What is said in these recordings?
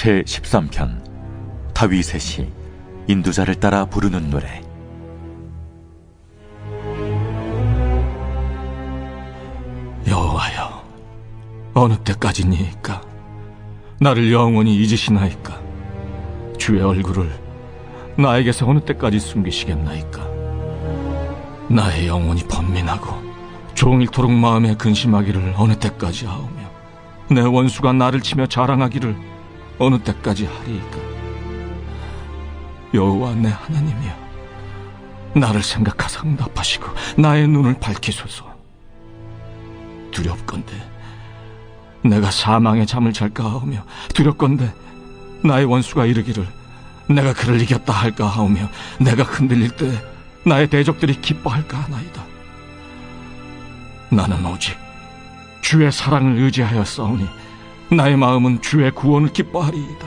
제13편 다윗의 시 인도자를 따라 부르는 노래. 여호와여, 어느 때까지니이까? 나를 영원히 잊으시나이까? 주의 얼굴을 나에게서 어느 때까지 숨기시겠나이까? 나의 영혼이 번민하고 종일토록 마음에 근심하기를 어느 때까지 하오며, 내 원수가 나를 치며 자랑하기를 어느 때까지 하리이까? 여호와 내 하나님이여, 나를 생각하사 응답하시고 나의 눈을 밝히소서. 두렵건대 내가 사망의 잠을 잘까 하오며, 두렵건대 나의 원수가 이르기를 내가 그를 이겼다 할까 하오며, 내가 흔들릴 때 나의 대적들이 기뻐할까 하나이다. 나는 오직 주의 사랑을 의지하여 싸우니 나의 마음은 주의 구원을 기뻐하리이다.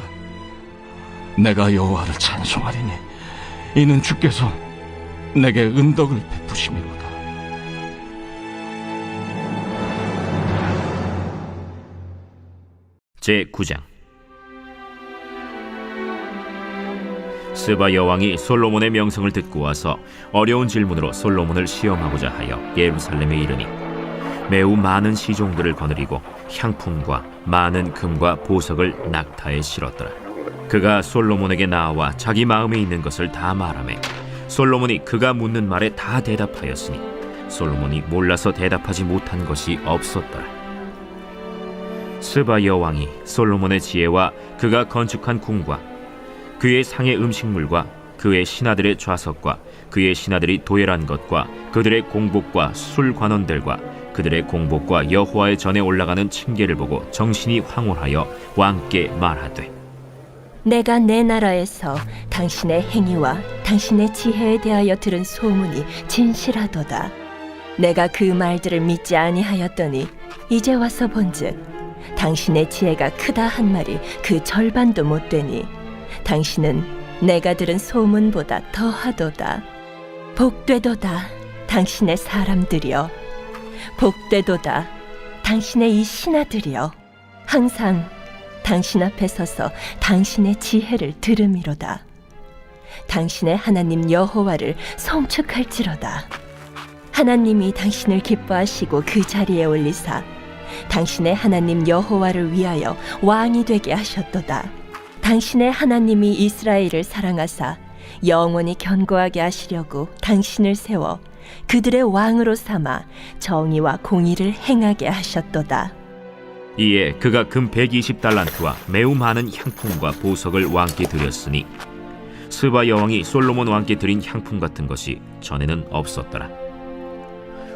내가 여호와를 찬송하리니 이는 주께서 내게 은덕을 베푸심이로다. 제9장. 스바 여왕이 솔로몬의 명성을 듣고 와서 어려운 질문으로 솔로몬을 시험하고자 하여 예루살렘에 이르니, 매우 많은 시종들을 거느리고 향품과 많은 금과 보석을 낙타에 실었더라. 그가 솔로몬에게 나와 자기 마음에 있는 것을 다 말하매, 솔로몬이 그가 묻는 말에 다 대답하였으니 솔로몬이 몰라서 대답하지 못한 것이 없었더라. 스바 여왕이 솔로몬의 지혜와 그가 건축한 궁과 그의 상의 음식물과 그의 신하들의 좌석과 그의 신하들이 도열한 것과 그들의 공복과 술 관원들과 그들의 공복과 여호와의 전에 올라가는 층계를 보고 정신이 황홀하여 왕께 말하되, 내가 내 나라에서 당신의 행위와 당신의 지혜에 대하여 들은 소문이 진실하도다. 내가 그 말들을 믿지 아니하였더니 이제 와서 본즉 당신의 지혜가 크다 한 말이 그 절반도 못 되니 당신은 내가 들은 소문보다 더하도다. 복되도다 당신의 사람들이여, 복되도다 당신의 이 신하들이여, 항상 당신 앞에 서서 당신의 지혜를 들음이로다. 당신의 하나님 여호와를 송축할지로다. 하나님이 당신을 기뻐하시고 그 자리에 올리사 당신의 하나님 여호와를 위하여 왕이 되게 하셨도다. 당신의 하나님이 이스라엘을 사랑하사 영원히 견고하게 하시려고 당신을 세워 그들의 왕으로 삼아 정의와 공의를 행하게 하셨도다. 이에 그가 금 120달란트와 매우 많은 향품과 보석을 왕께 드렸으니 스바 여왕이 솔로몬 왕께 드린 향품 같은 것이 전에는 없었더라.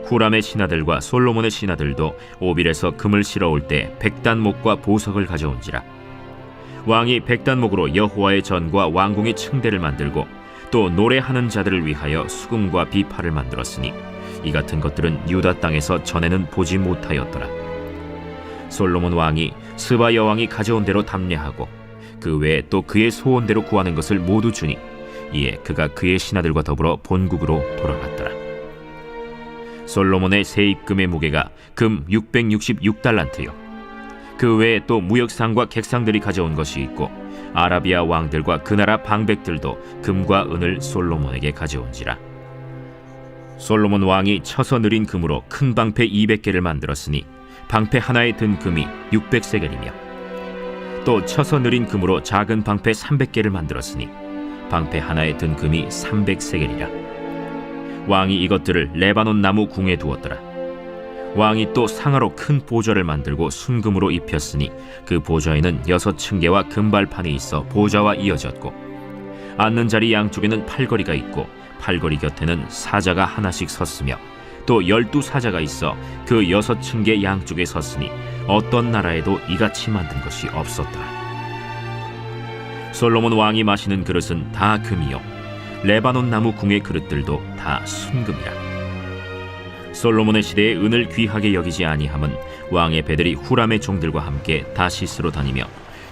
후람의 신하들과 솔로몬의 신하들도 오빌에서 금을 실어올 때 백단목과 보석을 가져온지라. 왕이 백단목으로 여호와의 전과 왕궁의 층대를 만들고 또 노래하는 자들을 위하여 수금과 비파를 만들었으니 이 같은 것들은 유다 땅에서 전에는 보지 못하였더라. 솔로몬 왕이 스바 여왕이 가져온 대로 담례하고 그 외에 또 그의 소원대로 구하는 것을 모두 주니 이에 그가 그의 신하들과 더불어 본국으로 돌아갔더라. 솔로몬의 세입금의 무게가 금 666달란트요 그 외에 또 무역상과 객상들이 가져온 것이 있고 아라비아 왕들과 그 나라 방백들도 금과 은을 솔로몬에게 가져온지라. 솔로몬 왕이 쳐서 느린 금으로 큰 방패 200개를 만들었으니 방패 하나에 든 금이 600세겔이며 또 쳐서 느린 금으로 작은 방패 300개를 만들었으니 방패 하나에 든 금이 300세겔이라. 왕이 이것들을 레바논 나무 궁에 두었더라. 왕이 또 상하로 큰 보좌를 만들고 순금으로 입혔으니 그 보좌에는 6층계와 금발판이 있어 보좌와 이어졌고, 앉는 자리 양쪽에는 팔걸이가 있고 팔걸이 곁에는 사자가 하나씩 섰으며 또 12사자가 있어 그 6층계 양쪽에 섰으니 어떤 나라에도 이같이 만든 것이 없었더라. 솔로몬 왕이 마시는 그릇은 다 금이요 레바논 나무 궁의 그릇들도 다 순금이라. 솔로몬의 시대에 은을 귀하게 여기지 아니함은 왕의 배들이 후람의 종들과 함께 다시스로 다니며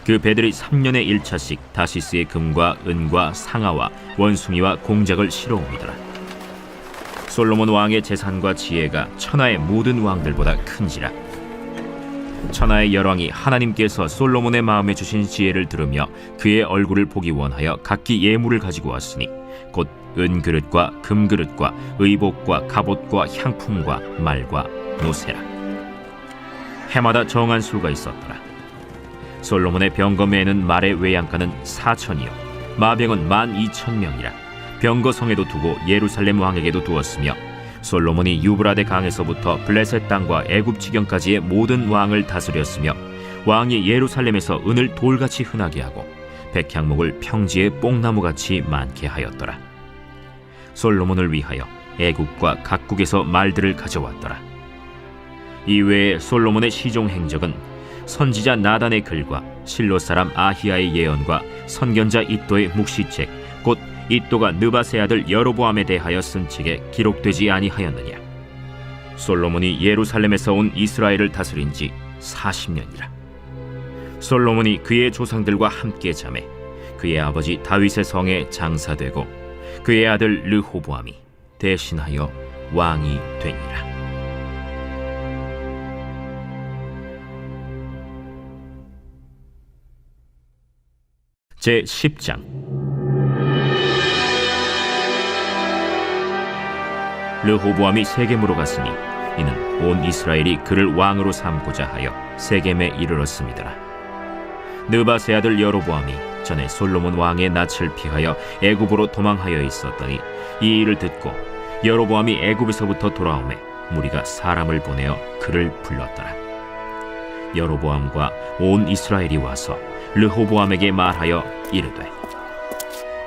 그 배들이 3년에 1차씩 다시스의 금과 은과 상아와 원숭이와 공작을 실어옵니더라. 솔로몬 왕의 재산과 지혜가 천하의 모든 왕들보다 큰지라. 천하의 열왕이 하나님께서 솔로몬의 마음에 주신 지혜를 들으며 그의 얼굴을 보기 원하여 각기 예물을 가지고 왔으니 곧 은그릇과 금그릇과 의복과 갑옷과 향품과 말과 노새라. 해마다 정한 수가 있었더라. 솔로몬의 병거매에는 말의 외양간은 4,000이요 마병은 12,000명이라. 병거성에도 두고 예루살렘 왕에게도 두었으며 솔로몬이 유브라데 강에서부터 블레셋 땅과 애굽 지경까지의 모든 왕을 다스렸으며 왕이 예루살렘에서 은을 돌같이 흔하게 하고 백향목을 평지에 뽕나무같이 많게 하였더라. 솔로몬을 위하여 애국과 각국에서 말들을 가져왔더라. 이외에 솔로몬의 시종 행적은 선지자 나단의 글과 실로 사람 아히야의 예언과 선견자 이도의 묵시책 곧 이도가 느바세 아들 여로보암에 대하여 쓴 책에 기록되지 아니하였느냐. 솔로몬이 예루살렘에서 온 이스라엘을 다스린 지 40년이라. 솔로몬이 그의 조상들과 함께 자매 그의 아버지 다윗의 성에 장사되고 그의 아들 르호보암이 대신하여 왕이 되니라. 제 10장. 르호보암이 세겜으로 갔으니 이는 온 이스라엘이 그를 왕으로 삼고자 하여 세겜에 이르렀음이더라. 느바세 아들 여로보암이 전에 솔로몬 왕의 낯을 피하여 애굽으로 도망하여 있었더니 이 일을 듣고 여로보암이 애굽에서부터 돌아오매 무리가 사람을 보내어 그를 불렀더라. 여로보암과 온 이스라엘이 와서 르호보암에게 말하여 이르되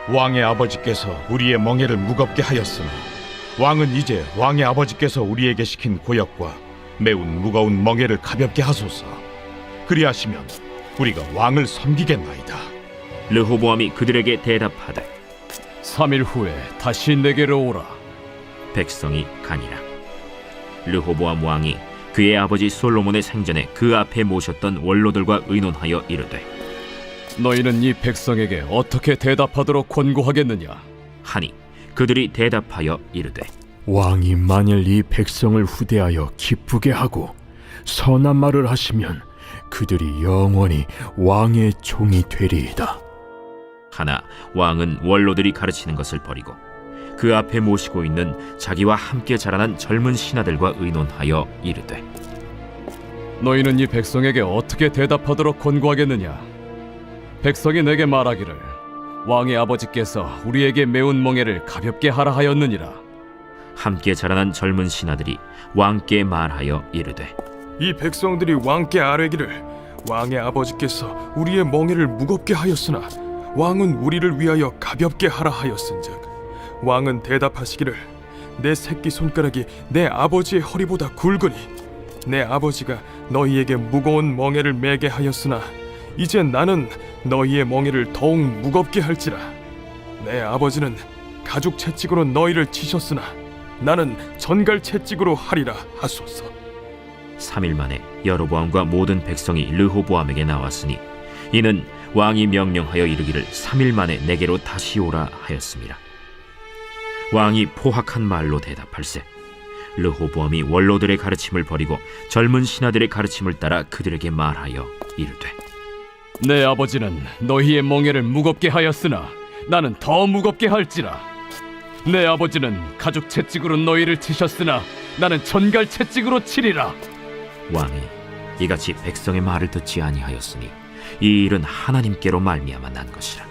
왕의 아버지께서 우리의 멍에를 무겁게 하였으나 왕은 이제 왕의 아버지께서 우리에게 시킨 고역과 매운 무거운 멍에를 가볍게 하소서. 그리하시면 우리가 왕을 섬기겠나이다. 르호보암이 그들에게 대답하되 3일 후에 다시 내게로 오라. 백성이 가니라. 르호보암 왕이 그의 아버지 솔로몬의 생전에 그 앞에 모셨던 원로들과 의논하여 이르되 너희는 이 백성에게 어떻게 대답하도록 권고하겠느냐? 하니 그들이 대답하여 이르되 왕이 만일 이 백성을 후대하여 기쁘게 하고 선한 말을 하시면 그들이 영원히 왕의 종이 되리이다. 하나 왕은 원로들이 가르치는 것을 버리고 그 앞에 모시고 있는 자기와 함께 자라난 젊은 신하들과 의논하여 이르되 너희는 이 백성에게 어떻게 대답하도록 권고하겠느냐? 백성이 내게 말하기를 왕의 아버지께서 우리에게 매운 멍에를 가볍게 하라 하였느니라. 함께 자라난 젊은 신하들이 왕께 말하여 이르되 이 백성들이 왕께 아뢰기를 왕의 아버지께서 우리의 멍에를 무겁게 하였으나 왕은 우리를 위하여 가볍게 하라 하였은즉 왕은 대답하시기를 내 새끼 손가락이 내 아버지의 허리보다 굵으니 내 아버지가 너희에게 무거운 멍에를 매게 하였으나 이제 나는 너희의 멍에를 더욱 무겁게 할지라. 내 아버지는 가죽 채찍으로 너희를 치셨으나 나는 전갈 채찍으로 하리라 하소서. 3일 만에 여로보암과 모든 백성이 르호보암에게 나왔으니 이는 왕이 명령하여 이르기를 3일 만에 내게로 다시 오라 하였습니다. 왕이 포악한 말로 대답할세 르호보암이 원로들의 가르침을 버리고 젊은 신하들의 가르침을 따라 그들에게 말하여 이르되 내 아버지는 너희의 멍에를 무겁게 하였으나 나는 더 무겁게 할지라. 내 아버지는 가죽 채찍으로 너희를 치셨으나 나는 전갈 채찍으로 치리라. 왕이 이같이 백성의 말을 듣지 아니하였으니 이 일은 하나님께로 말미암아 난 것이라.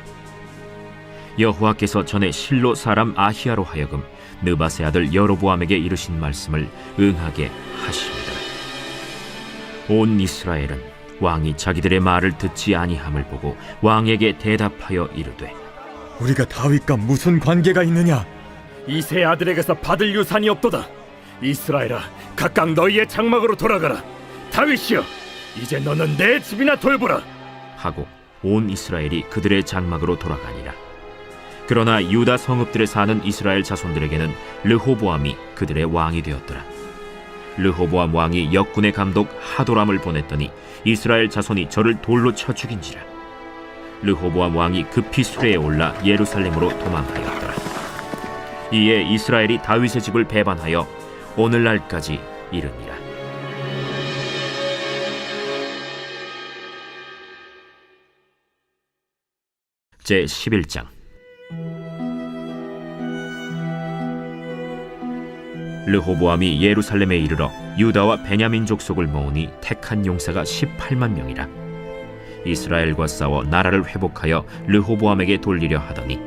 여호와께서 전에 실로 사람 아히야로 하여금 느바세 아들 여로보암에게 이르신 말씀을 응하게 하시니라. 온 이스라엘은 왕이 자기들의 말을 듣지 아니함을 보고 왕에게 대답하여 이르되 우리가 다윗과 무슨 관계가 있느냐? 이세 아들에게서 받을 유산이 없도다. 이스라엘아, 각각 너희의 장막으로 돌아가라. 다윗이여, 이제 너는 내 집이나 돌보라. 하고 온 이스라엘이 그들의 장막으로 돌아가니라. 그러나 유다 성읍들에 사는 이스라엘 자손들에게는 르호보암이 그들의 왕이 되었더라. 르호보암 왕이 역군의 감독 하도람을 보냈더니 이스라엘 자손이 저를 돌로 쳐 죽인지라. 르호보암 왕이 급히 수레에 올라 예루살렘으로 도망하였더라. 이에 이스라엘이 다윗의 집을 배반하여 오늘날까지 이르니라. 제 11장. 르호보암이 예루살렘에 이르러 유다와 베냐민 족속을 모으니 택한 용사가 18만 명이라. 이스라엘과 싸워 나라를 회복하여 르호보암에게 돌리려 하더니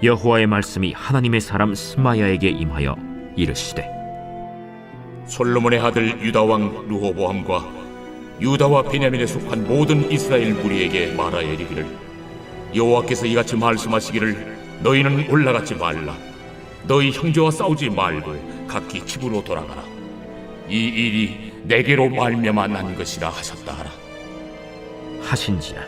여호와의 말씀이 하나님의 사람 스마야에게 임하여 이르시되, 솔로몬의 아들 유다 왕 르호보암과 유다와 베냐민에 속한 모든 이스라엘 무리에게 말하여 이르기를, 여호와께서 이같이 말씀하시기를, 너희는 올라가지 말라. 너희 형제와 싸우지 말고 각기 집으로 돌아가라. 이 일이 내게로 말미암아 난 것이라 하셨다 하라. 하신지라.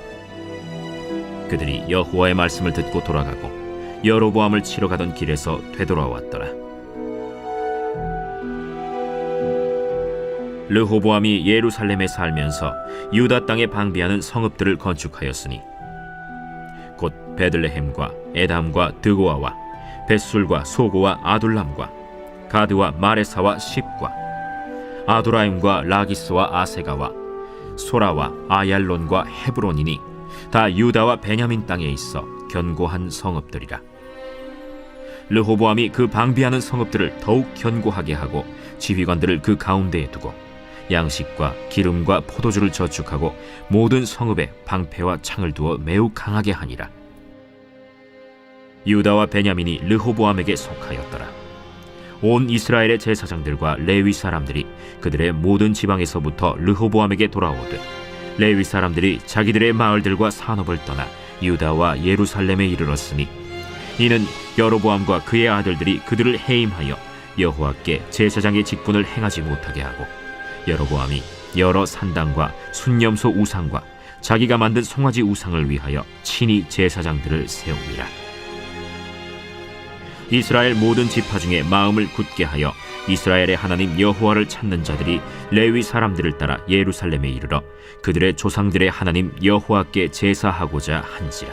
그들이 여호와의 말씀을 듣고 돌아가고 여로보암을 치러 가던 길에서 되돌아왔더라. 르호보암이 예루살렘에 살면서 유다 땅에 방비하는 성읍들을 건축하였으니 곧 베들레헴과 에담과 드고아와 벳술과 소고와 아둘람과 가드와 마레사와 십과 아도라임과 라기스와 아세가와 소라와 아얄론과 헤브론이니 다 유다와 베냐민 땅에 있어 견고한 성읍들이라. 르호보암이 그 방비하는 성읍들을 더욱 견고하게 하고 지휘관들을 그 가운데에 두고 양식과 기름과 포도주를 저축하고 모든 성읍에 방패와 창을 두어 매우 강하게 하니라. 유다와 베냐민이 르호보암에게 속하였더라. 온 이스라엘의 제사장들과 레위 사람들이 그들의 모든 지방에서부터 르호보암에게 돌아오되 레위 사람들이 자기들의 마을들과 산업을 떠나 유다와 예루살렘에 이르렀으니 이는 여로보암과 그의 아들들이 그들을 해임하여 여호와께 제사장의 직분을 행하지 못하게 하고 여로보암이 여러 산당과 순념소 우상과 자기가 만든 송아지 우상을 위하여 친히 제사장들을 세웁니다. 이스라엘 모든 지파 중에 마음을 굳게 하여 이스라엘의 하나님 여호와를 찾는 자들이 레위 사람들을 따라 예루살렘에 이르러 그들의 조상들의 하나님 여호와께 제사하고자 한지라.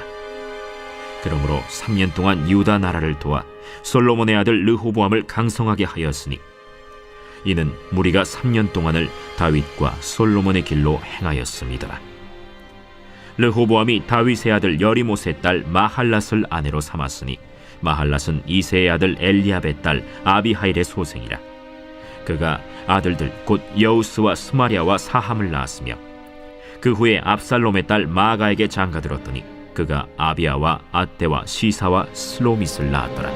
그러므로 3년 동안 유다 나라를 도와 솔로몬의 아들 르호보암을 강성하게 하였으니 이는 무리가 3년 동안을 다윗과 솔로몬의 길로 행하였습니다. 르호보암이 다윗의 아들 여리못의 딸 마할랏을 아내로 삼았으니 마할랏은 이새의 아들 엘리압의 딸 아비하일의 소생이라. 그가 아들들 곧 여우스와 스마랴와 사함을 낳았으며 그 후에 압살롬의 딸 마아가에게 장가들었더니 그가 아비아와 아떼와 시사와 슬로밋을 낳았더라.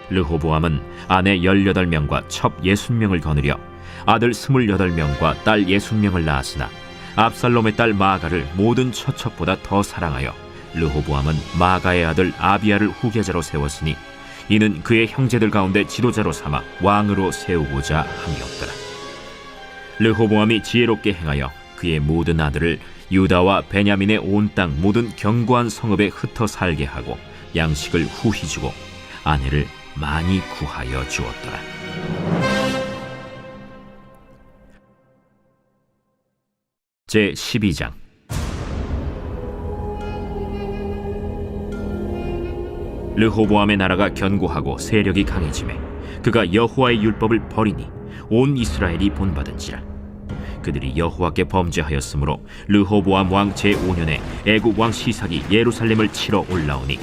르호보암은 아내 18명과 첩 60명을 거느려 아들 28명과 딸 60명을 낳았으나 압살롬의 딸 마아가를 모든 처첩보다 더 사랑하여 르호보암은 마아가의 아들 아비아를 후계자로 세웠으니 이는 그의 형제들 가운데 지도자로 삼아 왕으로 세우고자 함이었더라. 르호보암이 지혜롭게 행하여 그의 모든 아들을 유다와 베냐민의 온 땅 모든 견고한 성읍에 흩어 살게 하고 양식을 후히 주고 아내를 많이 구하여 주었더라. 제 12장. 르호보암의 나라가 견고하고 세력이 강해지매 그가 여호와의 율법을 버리니 온 이스라엘이 본받은지라. 그들이 여호와께 범죄하였으므로 르호보암 왕 제5년에 애굽 왕 시삭이 예루살렘을 치러 올라오니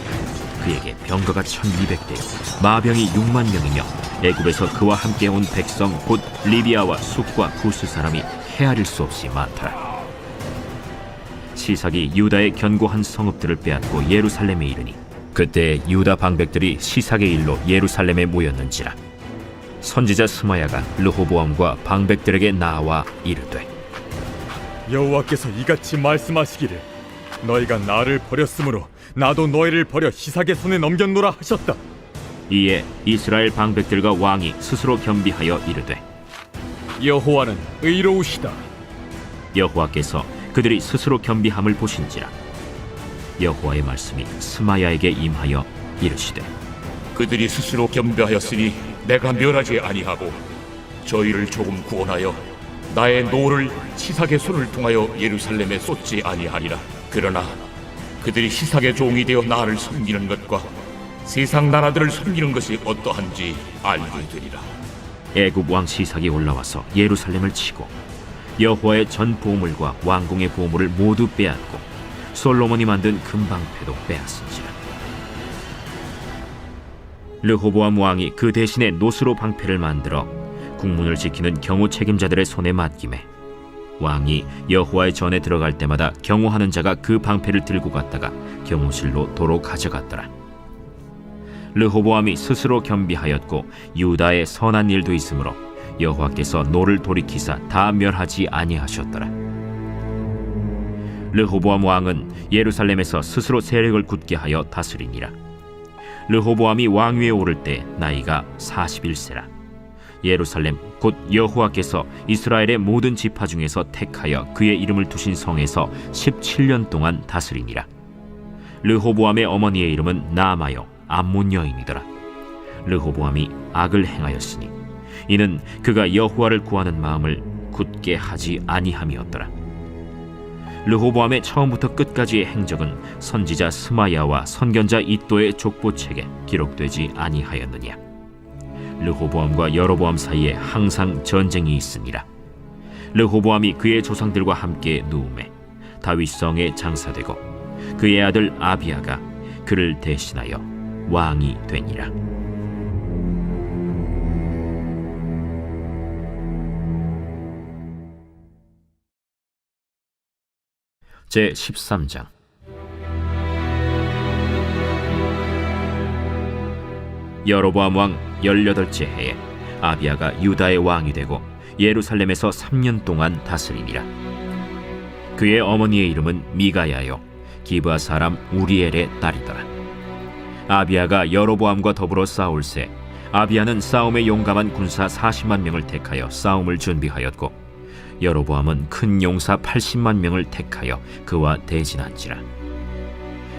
그에게 병거가 1200대 마병이 6만 명이며 애굽에서 그와 함께 온 백성 곧 리비아와 숫과 구스 사람이 헤아릴 수 없이 많더라. 시삭이 유다의 견고한 성읍들을 빼앗고 예루살렘에 이르니 그때 유다 방백들이 시삭의 일로 예루살렘에 모였는지라. 선지자 스마야가 르호보암과 방백들에게 나와 이르되, 여호와께서 이같이 말씀하시기를, 너희가 나를 버렸으므로 나도 너희를 버려 시삭의 손에 넘겼노라 하셨다. 이에 이스라엘 방백들과 왕이 스스로 겸비하여 이르되, 여호와는 의로우시다. 여호와께서 그들이 스스로 겸비함을 보신지라. 여호와의 말씀이 스마야에게 임하여 이르시되, 그들이 스스로 겸비하였으니 내가 멸하지 아니하고 저희를 조금 구원하여 나의 노를 시삭의 손을 통하여 예루살렘에 쏟지 아니하리라. 그러나 그들이 시삭의 종이 되어 나를 섬기는 것과 세상 나라들을 섬기는 것이 어떠한지 알게 되리라. 애굽 왕 시삭이 올라와서 예루살렘을 치고 여호와의 전 보물과 왕궁의 보물을 모두 빼앗고 솔로몬이 만든 금방패도 빼앗은지라. 르호보암 왕이 그 대신에 노스로 방패를 만들어 국문을 지키는 경호 책임자들의 손에 맡기매 왕이 여호와의 전에 들어갈 때마다 경호하는 자가 그 방패를 들고 갔다가 경호실로 도로 가져갔더라. 르호보암이 스스로 겸비하였고 유다의 선한 일도 있으므로 여호와께서 노를 돌이키사 다 멸하지 아니하셨더라. 르호보암 왕은 예루살렘에서 스스로 세력을 굳게 하여 다스리니라. 르호보암이 왕위에 오를 때 나이가 41세라. 예루살렘 곧 여호와께서 이스라엘의 모든 지파 중에서 택하여 그의 이름을 두신 성에서 17년 동안 다스리니라. 르호보암의 어머니의 이름은 나아마요 암몬 여인이더라. 르호보암이 악을 행하였으니 이는 그가 여호와를 구하는 마음을 굳게 하지 아니함이었더라. 르호보암의 처음부터 끝까지의 행적은 선지자 스마야와 선견자 이도의 족보책에 기록되지 아니하였느냐. 르호보암과 여로보암 사이에 항상 전쟁이 있으니라. 르호보암이 그의 조상들과 함께 누움에 다윗성에 장사되고 그의 아들 아비야가 그를 대신하여 왕이 되니라. 제13장. 여로보암 왕 18째 해에 아비야가 유다의 왕이 되고 예루살렘에서 3년 동안 다스리니라. 그의 어머니의 이름은 미가야요 기브아 사람 우리엘의 딸이더라. 아비야가 여로보암과 더불어 싸울새 아비야는 싸움에 용감한 군사 40만 명을 택하여 싸움을 준비하였고 여로보암은 큰 용사 80만 명을 택하여 그와 대진한지라.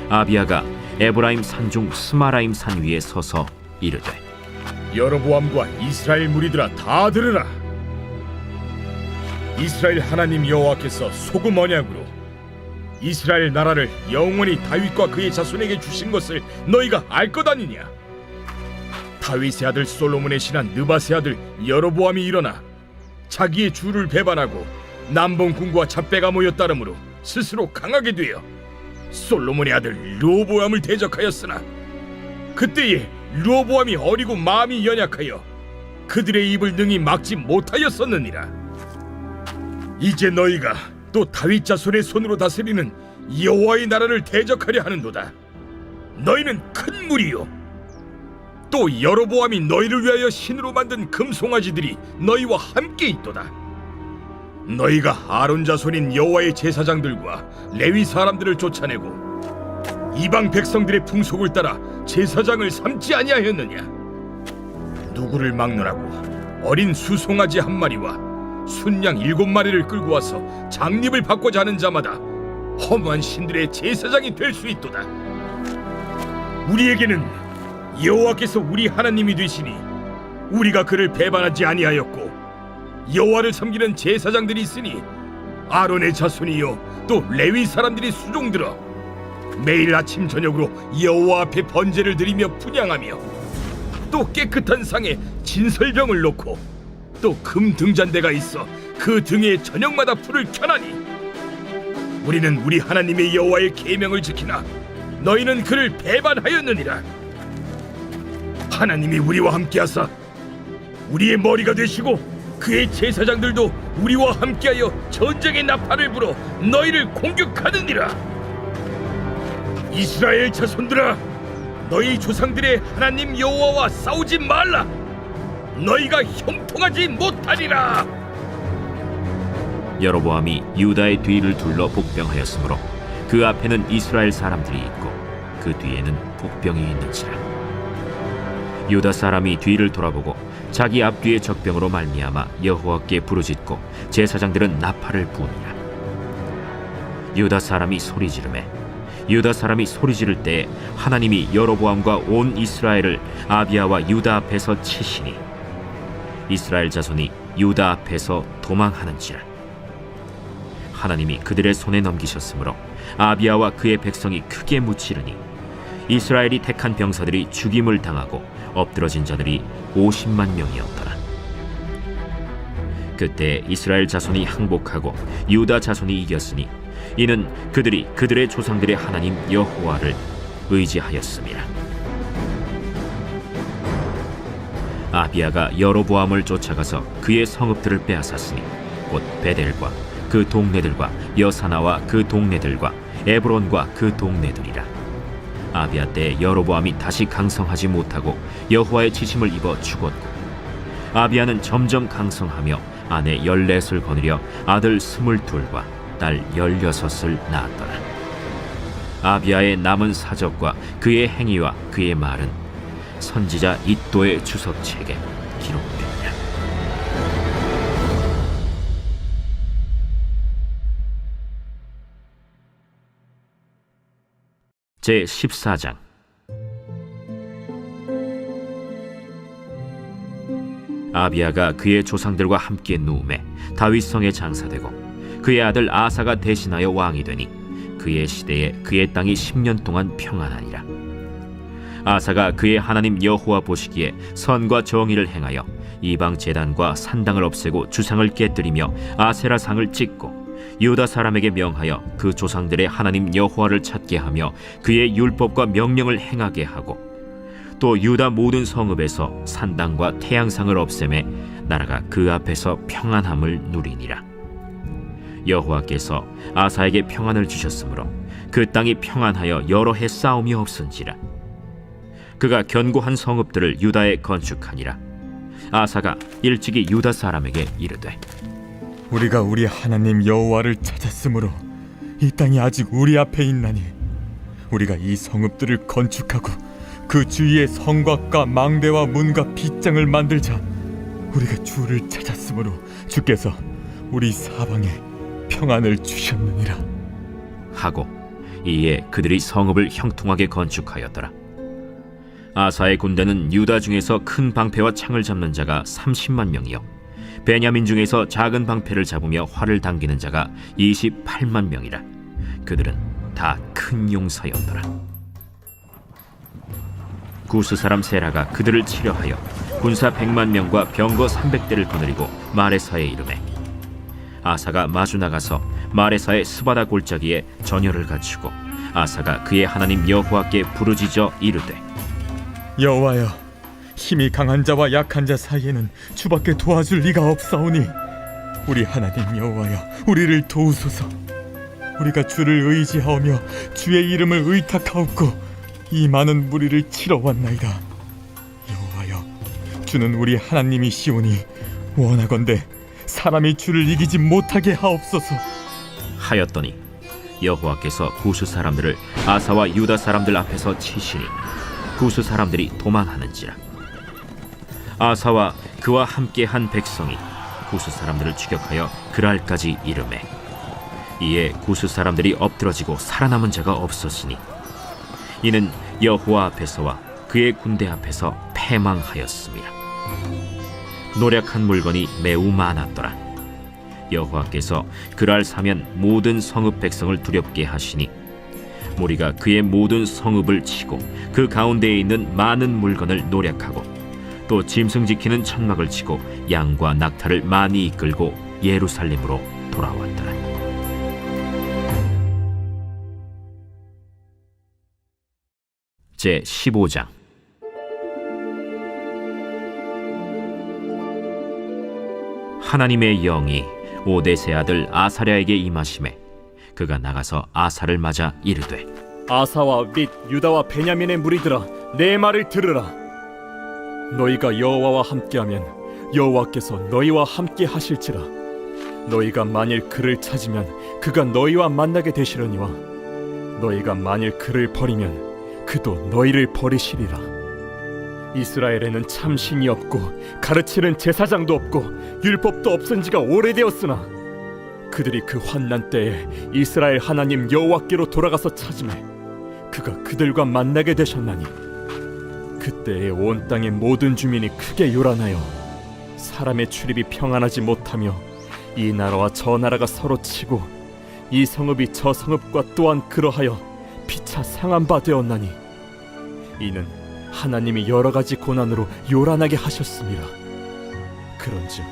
아비야가 에브라임 산중 스마라임 산 위에 서서 이르되 여로보암과 이스라엘 무리들아 다 들으라. 이스라엘 하나님 여호와께서 소금 언약으로 이스라엘 나라를 영원히 다윗과 그의 자손에게 주신 것을 너희가 알 것 아니냐. 다윗의 아들 솔로몬의 신한 느밧의 아들 여로보암이 일어나 자기의 주를 배반하고 남봉군과 잡배가 모여 따름으로 스스로 강하게 되어 솔로몬의 아들 르호보암을 대적하였으나 그때에 르호보암이 어리고 마음이 연약하여 그들의 입을 능히 막지 못하였었느니라. 이제 너희가 또 다윗 자손의 손으로 다스리는 여호와의 나라를 대적하려 하는도다. 너희는 큰 무리요 또 여로보암이 너희를 위하여 신으로 만든 금송아지들이 너희와 함께 있도다. 너희가 아론 자손인 여호와의 제사장들과 레위 사람들을 쫓아내고 이방 백성들의 풍속을 따라 제사장을 삼지 아니하였느냐. 누구를 막느라고 어린 수송아지 한 마리와 순양 7마리를 끌고 와서 장립을 받고자 하는 자마다 허무한 신들의 제사장이 될 수 있도다. 우리에게는 여호와께서 우리 하나님이 되시니 우리가 그를 배반하지 아니하였고 여호와를 섬기는 제사장들이 있으니 아론의 자손이요 또 레위 사람들이 수종들어 매일 아침 저녁으로 여호와 앞에 번제를 드리며 분향하며 또 깨끗한 상에 진설병을 놓고 또 금 등잔대가 있어 그 등에 저녁마다 불을 켜나니 우리는 우리 하나님의 여호와의 계명을 지키나 너희는 그를 배반하였느니라. 하나님이 우리와 함께하사 우리의 머리가 되시고 그의 제사장들도 우리와 함께하여 전쟁의 나팔을 불어 너희를 공격하느니라. 이스라엘 자손들아, 너희 조상들의 하나님 여호와와 싸우지 말라. 너희가 형통하지 못하리라. 여로보암이 유다의 뒤를 둘러 복병하였으므로 그 앞에는 이스라엘 사람들이 있고 그 뒤에는 복병이 있는지라. 유다 사람이 뒤를 돌아보고 자기 앞뒤의 적병으로 말미암아 여호와께 부르짖고 제사장들은 나팔을 부으니라. 유다 사람이 소리 지르매 유다 사람이 소리 지를 때에 하나님이 여로보암과 온 이스라엘을 아비야와 유다 앞에서 치시니 이스라엘 자손이 유다 앞에서 도망하는지라. 하나님이 그들의 손에 넘기셨으므로 아비야와 그의 백성이 크게 무찌르니 이스라엘이 택한 병사들이 죽임을 당하고 엎드러진 자들이 50만 명이었더라. 그때 이스라엘 자손이 항복하고 유다 자손이 이겼으니 이는 그들이 그들의 조상들의 하나님 여호와를 의지하였습니다. 아비야가 여로보암을 쫓아가서 그의 성읍들을 빼앗았으니 곧 베델과 그 동네들과 여사나와 그 동네들과 에브론과 그 동네들이라. 아비야 때 여로보암이 다시 강성하지 못하고 여호와의 치심을 입어 죽었고, 아비야는 점점 강성하며 아내 14을 거느려 아들 22과 딸 16을 낳았더라. 아비야의 남은 사적과 그의 행위와 그의 말은 선지자 id도의 주석책에 기록되니라. 제 14장. 아비야가 그의 조상들과 함께 누움에 다윗성에 장사되고 그의 아들 아사가 대신하여 왕이 되니 그의 시대에 그의 땅이 10년 동안 평안하니라. 아사가 그의 하나님 여호와 보시기에 선과 정의를 행하여 이방 제단과 산당을 없애고 주상을 깨뜨리며 아세라상을 찍고 유다 사람에게 명하여 그 조상들의 하나님 여호와를 찾게 하며 그의 율법과 명령을 행하게 하고, 또 유다 모든 성읍에서 산당과 태양상을 없애매 나라가 그 앞에서 평안함을 누리니라. 여호와께서 아사에게 평안을 주셨으므로 그 땅이 평안하여 여러 해 싸움이 없은지라. 그가 견고한 성읍들을 유다에 건축하니라. 아사가 일찍이 유다 사람에게 이르되, 우리가 우리 하나님 여호와를 찾았으므로 이 땅이 아직 우리 앞에 있나니 우리가 이 성읍들을 건축하고 그 주위에 성곽과 망대와 문과 빗장을 만들자. 우리가 주를 찾았으므로 주께서 우리 사방에 평안을 주셨느니라 하고 이에 그들이 성읍을 형통하게 건축하였더라. 아사의 군대는 유다 중에서 큰 방패와 창을 잡는 자가 30만 명이요 베냐민 중에서 작은 방패를 잡으며 활을 당기는 자가 28만 명이라. 그들은 다 큰 용사였더라. 구스 사람 세라가 그들을 치려하여 군사 100만 명과 병거 300대를 거느리고 마레사에 이르매, 아사가 마주 나가서 마레사의 스바다 골짜기에 전열을 갖추고 아사가 그의 하나님 여호와께 부르짖어 이르되, 여호와여, 힘이 강한 자와 약한 자 사이에는 주밖에 도와줄 리가 없사오니 우리 하나님 여호와여, 우리를 도우소서. 우리가 주를 의지하오며 주의 이름을 의탁하옵고 이 많은 무리를 치러 왔나이다. 여호와여, 주는 우리 하나님이시오니 원하건대 사람이 주를 이기지 못하게 하옵소서 하였더니 여호와께서 구스 사람들을 아사와 유다 사람들 앞에서 치시니 구스 사람들이 도망하는지라. 아사와 그와 함께한 백성이 구스 사람들을 추격하여 그랄까지 이르매, 이에 구스 사람들이 엎드러지고 살아남은 자가 없었으니 이는 여호와 앞에서와 그의 군대 앞에서 패망하였습니다. 노력한 물건이 매우 많았더라. 여호와께서 그랄 사면 모든 성읍 백성을 두렵게 하시니 무리가 그의 모든 성읍을 치고 그 가운데에 있는 많은 물건을 노력하고 또 짐승 지키는 천막을 치고 양과 낙타를 많이 이끌고 예루살렘으로 돌아왔더라. 제 15장. 하나님의 영이 오데세 아들 아사랴에게 임하심에 그가 나가서 아사를 맞아 이르되, 아사와 및 유다와 베냐민의 무리들아, 내 말을 들으라. 너희가 여호와와 함께하면 여호와께서 너희와 함께 하실지라. 너희가 만일 그를 찾으면 그가 너희와 만나게 되시려니와 너희가 만일 그를 버리면 그도 너희를 버리시리라. 이스라엘에는 참 신이 없고 가르치는 제사장도 없고 율법도 없은 지가 오래되었으나 그들이 그 환난 때에 이스라엘 하나님 여호와께로 돌아가서 찾으매 그가 그들과 만나게 되셨나니 그때에 온 땅의 모든 주민이 크게 요란하여 사람의 출입이 평안하지 못하며 이 나라와 저 나라가 서로 치고 이 성읍이 저 성읍과 또한 그러하여 피차 상한 바 되었나니 이는 하나님이 여러 가지 고난으로 요란하게 하셨습니다. 그런즉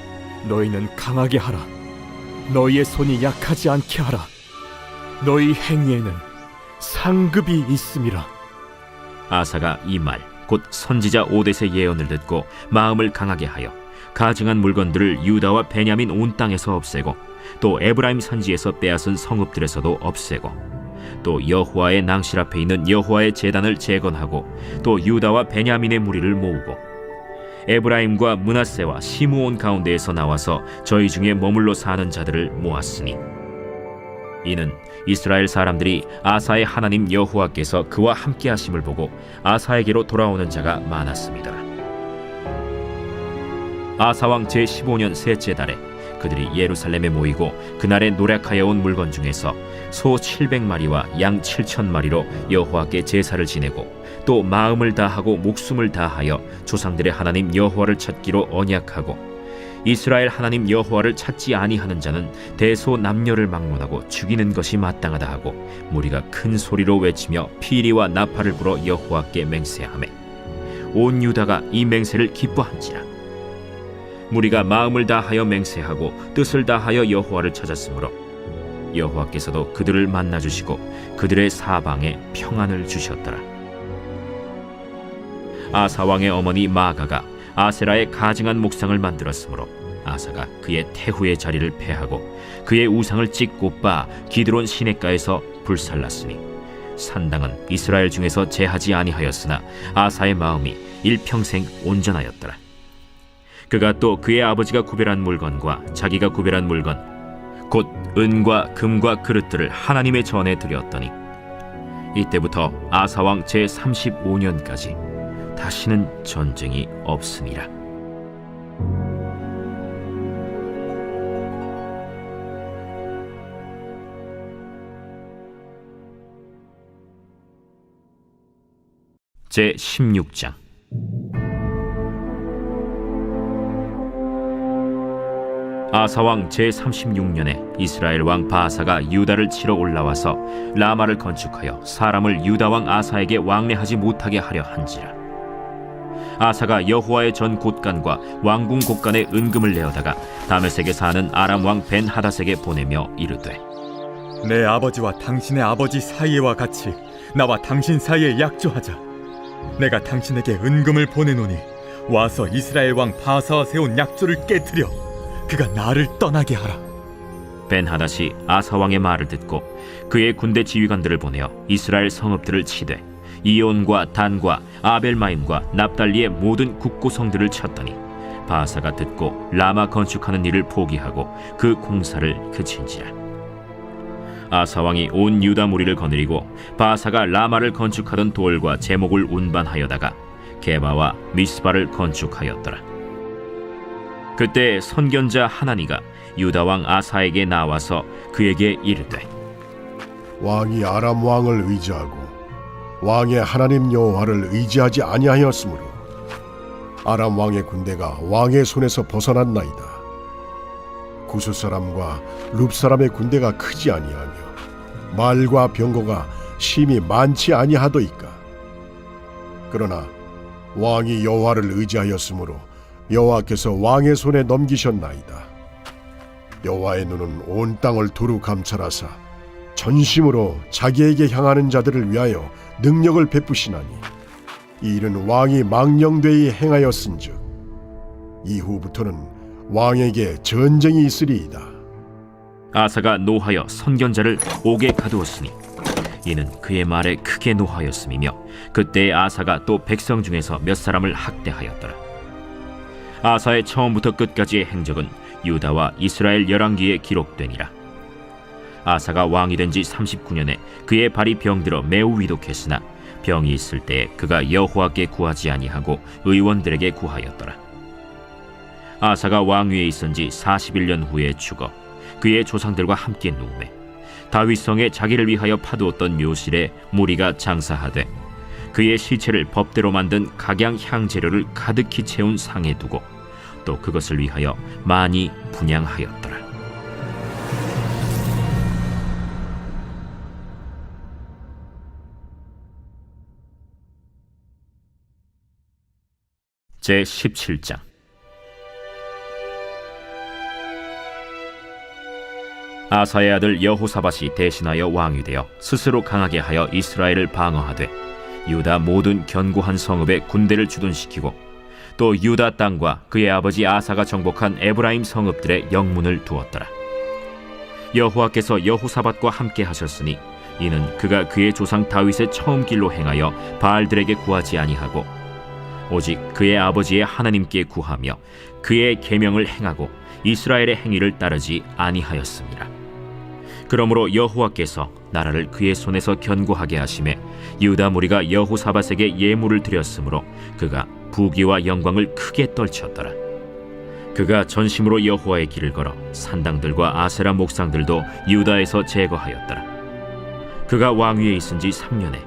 너희는 강하게 하라. 너희의 손이 약하지 않게 하라. 너희 행위에는 상급이 있음이라. 아사가 이 말 곧 선지자 오뎃의 예언을 듣고 마음을 강하게 하여 가증한 물건들을 유다와 베냐민 온 땅에서 없애고 또 에브라임 산지에서 빼앗은 성읍들에서도 없애고 또 여호와의 낭실 앞에 있는 여호와의 제단을 재건하고 또 유다와 베냐민의 무리를 모으고 에브라임과 므낫세와 시므온 가운데에서 나와서 저희 중에 머물러 사는 자들을 모았으니 이는 이스라엘 사람들이 아사의 하나님 여호와께서 그와 함께 하심을 보고 아사에게로 돌아오는 자가 많았습니다. 아사왕 제15년 셋째 달에 그들이 예루살렘에 모이고 그날에 노력하여 온 물건 중에서 소 700마리와 양 7,000마리로 여호와께 제사를 지내고 또 마음을 다하고 목숨을 다하여 조상들의 하나님 여호와를 찾기로 언약하고 이스라엘 하나님 여호와를 찾지 아니하는 자는 대소 남녀를 막론하고 죽이는 것이 마땅하다 하고 무리가 큰 소리로 외치며 피리와 나팔을 불어 여호와께 맹세하매 온 유다가 이 맹세를 기뻐한지라. 무리가 마음을 다하여 맹세하고 뜻을 다하여 여호와를 찾았으므로 여호와께서도 그들을 만나주시고 그들의 사방에 평안을 주셨더라. 아사 왕의 어머니 마아가가 아세라의 가증한 목상을 만들었으므로 아사가 그의 태후의 자리를 폐하고 그의 우상을 찢고 빻아 기드론 시냇가에서 불살랐으니 산당은 이스라엘 중에서 제하지 아니하였으나 아사의 마음이 일평생 온전하였더라. 그가 또 그의 아버지가 구별한 물건과 자기가 구별한 물건 곧 은과 금과 그릇들을 하나님의 전에 드렸더니 이때부터 아사왕 제35년까지 다시는 전쟁이 없으니라. 제16장. 아사왕 제36년에 이스라엘 왕 바아사가 유다를 치러 올라와서 라마를 건축하여 사람을 유다왕 아사에게 왕래하지 못하게 하려 한지라. 아사가 여호와의 전 곳간과 왕궁 곳간에 은금을 내어다가 다메섹에 사는 아람 왕 벤하닷에게 보내며 이르되 내 아버지와 당신의 아버지 사이와 같이 나와 당신 사이에 약조하자. 내가 당신에게 은금을 보내노니 와서 이스라엘 왕 바아사와 세운 약조를 깨뜨려 그가 나를 떠나게 하라. 벤하닷이 아사 왕의 말을 듣고 그의 군대 지휘관들을 보내어 이스라엘 성읍들을 치되 이온과 단과 아벨마임과 납달리의 모든 국고성들을 쳤더니 바아사가 듣고 라마 건축하는 일을 포기하고 그 공사를 그친지라. 아사 왕이 온 유다 무리를 거느리고 바아사가 라마를 건축하던 돌과 제목을 운반하여다가 게바와 미스바를 건축하였더라. 그때 선견자 하나니가 유다 왕 아사에게 나와서 그에게 이르되 왕이 아람 왕을 의지하고 왕의 하나님 여호와를 의지하지 아니하였으므로 아람 왕의 군대가 왕의 손에서 벗어났나이다. 구스 사람과 룹 사람의 군대가 크지 아니하며 말과 병거가 심히 많지 아니하도이까. 그러나 왕이 여호와를 의지하였으므로 여호와께서 왕의 손에 넘기셨나이다. 여호와의 눈은 온 땅을 두루 감찰하사 전심으로 자기에게 향하는 자들을 위하여 능력을 베푸시나니 이 일은 왕이 망령되이 행하였은즉 이후부터는 왕에게 전쟁이 있으리이다. 아사가 노하여 선견자를 옥에 가두었으니 이는 그의 말에 크게 노하였음이며 그때 아사가 또 백성 중에서 몇 사람을 학대하였더라. 아사의 처음부터 끝까지의 행적은 유다와 이스라엘 열왕기에 기록되니라. 아사가 왕이 된 지 39년에 그의 발이 병들어 매우 위독했으나 병이 있을 때에 그가 여호와께 구하지 아니하고 의원들에게 구하였더라. 아사가 왕위에 있은 지 41년 후에 죽어 그의 조상들과 함께 누우매 다윗성에 자기를 위하여 파두었던 묘실에 무리가 장사하되 그의 시체를 법대로 만든 각양 향재료를 가득히 채운 상에 두고 또 그것을 위하여 많이 분향하였더라. 제17장. 아사의 아들 여호사밧이 대신하여 왕이 되어 스스로 강하게 하여 이스라엘을 방어하되 유다 모든 견고한 성읍에 군대를 주둔시키고 또 유다 땅과 그의 아버지 아사가 정복한 에브라임 성읍들의 영문을 두었더라. 여호와께서 여호사밧과 함께 하셨으니 이는 그가 그의 조상 다윗의 처음 길로 행하여 바알들에게 구하지 아니하고 오직 그의 아버지의 하나님께 구하며 그의 계명을 행하고 이스라엘의 행위를 따르지 아니하였습니다. 그러므로 여호와께서 나라를 그의 손에서 견고하게 하심에 유다 무리가 여호사밧에게 예물을 드렸으므로 그가 부귀와 영광을 크게 떨쳤더라. 그가 전심으로 여호와의 길을 걸어 산당들과 아세라 목상들도 유다에서 제거하였더라. 그가 왕위에 있은 지 3년에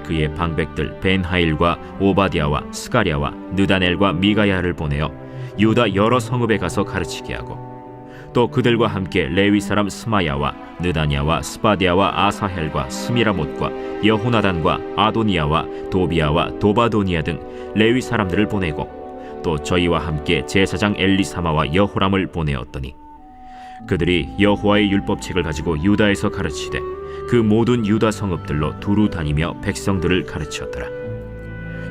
그의 방백들 벤하일과 오바디아와 스가랴와 느다넬과 미가야를 보내어 유다 여러 성읍에 가서 가르치게 하고 또 그들과 함께 레위 사람 스마야와 느다냐와 스바디아와 아사헬과 스미라못과 여호나단과 아도니아와 도비아와 도바도니아 등 레위 사람들을 보내고 또 저희와 함께 제사장 엘리사마와 여호람을 보내었더니 그들이 여호와의 율법책을 가지고 유다에서 가르치되 그 모든 유다 성읍들로 두루 다니며 백성들을 가르쳤더라.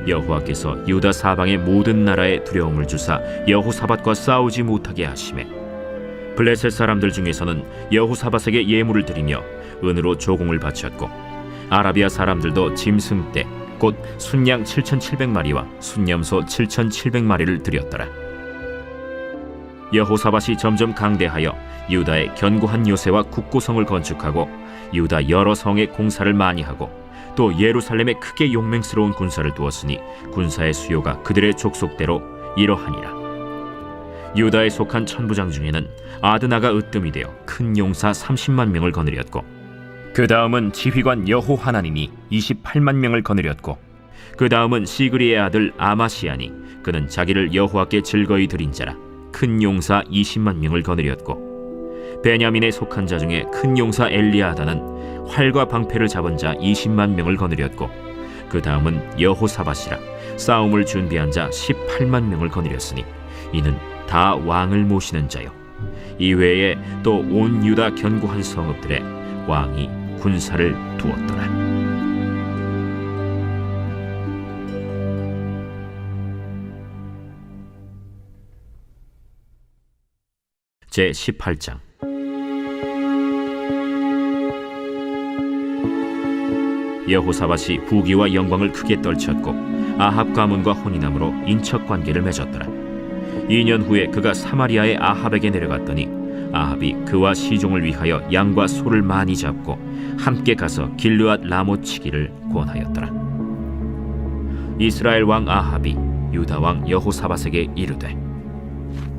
여호와께서 유다 사방의 모든 나라에 두려움을 주사 여호사밧과 싸우지 못하게 하시매 블레셋 사람들 중에서는 여호사밧에게 예물을 드리며 은으로 조공을 바쳤고 아라비아 사람들도 짐승 떼 곧 순양 7,700마리와 순염소 7,700마리를 드렸더라. 여호사밧이 점점 강대하여 유다의 견고한 요새와 국고성을 건축하고 유다 여러 성에 공사를 많이 하고 또 예루살렘에 크게 용맹스러운 군사를 두었으니 군사의 수요가 그들의 족속대로 이러하니라. 유다에 속한 천부장 중에는 아드나가 으뜸이 되어 큰 용사 30만 명을 거느렸고 그 다음은 지휘관 여호하나님이 28만 명을 거느렸고 그 다음은 시그리의 아들 아마시아니 그는 자기를 여호와께 즐거이 드린 자라 큰 용사 20만 명을 거느렸고 베냐민에 속한 자 중에 큰 용사 엘리아다는 활과 방패를 잡은 자 20만 명을 거느렸고 그 다음은 여호사밧이라 싸움을 준비한 자 18만 명을 거느렸으니 이는 다 왕을 모시는 자요 이외에 또 온 유다 견고한 성읍들에 왕이 군사를 두었더라. 제 18장. 여호사밧이 부귀와 영광을 크게 떨쳤고 아합 가문과 혼인함으로 인척 관계를 맺었더라. 2년 후에 그가 사마리아의 아합에게 내려갔더니 아합이 그와 시종을 위하여 양과 소를 많이 잡고 함께 가서 길르앗 라못 치기를 권하였더라. 이스라엘 왕 아합이 유다 왕 여호사밧에게 이르되